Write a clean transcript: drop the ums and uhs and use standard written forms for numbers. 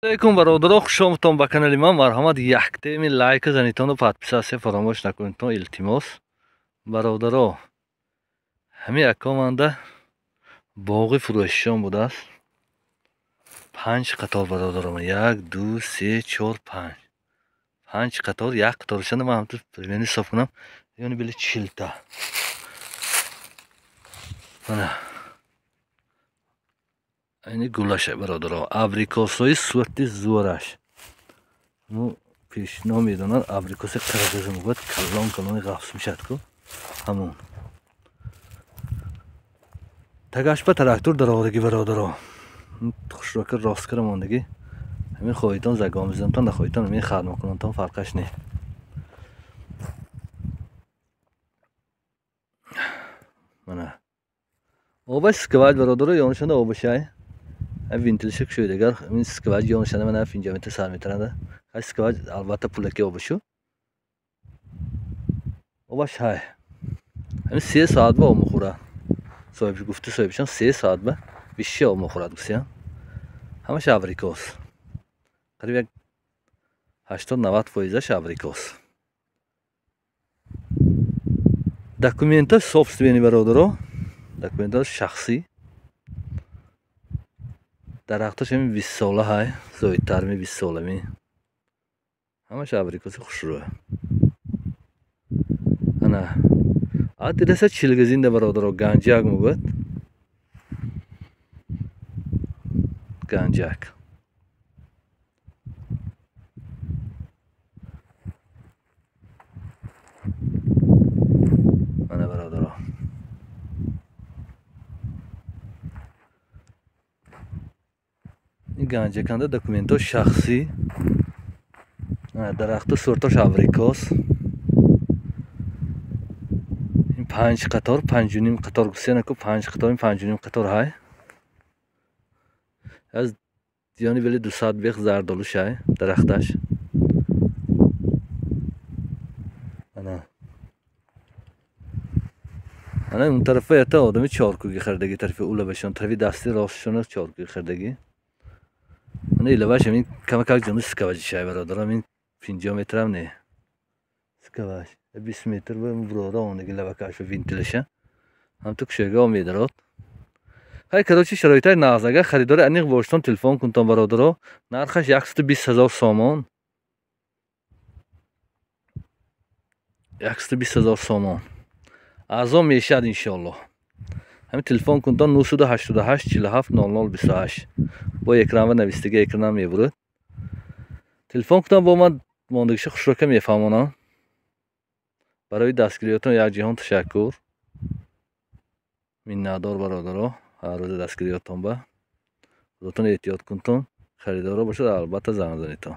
алейкум бародаро, хушомадтон ба канали ман. Марҳамат, як теми лайка занитону подписасия фаромӯш накунедтон, илтимос. Бародаро, ҳамин аккаунтда боғи фурӯшишон будааст. 5 қатор бародаро, 1 2 3 4 5 5 қатор, як қаторшанда ман ҳамту примерно ҳисоб кунам, ёни били 40 та. Мана айни гулаша бародаро, абрикосои сурти зуараш. Ну пешно медонад, абрикоси қирғизи мебод, калон ғафс мешад ку ҳамон. Тагашпа трактор даровадаги бародаро. Хушрока росткара мондаги. Ҳамин хоҳитон загон мезанамтон, нахоҳитон ҳамин хадма кунантон фарқаш не. Мана оба скаваҷ бародаро, ёнашанда оба шай. Вентилша кушоидагар ин скаваҷ ёнашанда мана финҷа метр сар метранда. Хай скаваҷ албатта пулаки обашу. Оба шай. Ҳамин 3 соат ба об мехӯрад. Соҳиб гуфта соҳибшон 3 соат ба биши об мехӯрад гусия. Ҳамаш абрикос. Қариб як 80-90% абрикос. Документаш собствени бародаро. Документаш шахсӣ. Дарахташ ҳамин 20 сола ҳай, зоидтар ми 20 солами. Ҳамаш абрикоси хушрӯ. Ана адреса Чилгизинда бародаро, Ганҷак мебуд. Ганҷак. Мана бародаро. ин Ганҷаканда документош шахсӣ. Дарахту суртош абрикос. ин 5 қатор, 5.5 қатор гусия наку 5 қатор, 5.5 қатор ҳай. аз ёни вели 200 бех зардолу шай дарахташ. Ана он тарафа ята одами чоркӯги хардаги, тарафи улабашон, тарафи дасти ростшон чоркӯги хардаги. Ана илаваш ҳамин камакак ҷони скаваҷи шай бародаро, ҳамин 50 метрам не. Скаваҷ 20 метр ба бурода ондаги лавакаш ва вентилаша. ҳамту кушоига об медарод. Хай карочи шароитаи нағзага харидори аниқ боштон телефон кунтон бародаро. Нархаш 120,000 сомон. 120,000 сомон. Арзон мешад иншоаллоҳ. ҳамин телефон кунтон 988 47 0028. бо экранва навистаги экрана мебурад. Телефон кунтон бо ман мондагиша хушрока мефаҳмонам. барои дастгириётон якҷиҳон ташаккур. миннатдор бародаро. ҳар рӯзи дастгириётон ба. худотон эҳтиёт кунтон. Харидоро бошад албатта занг занитон.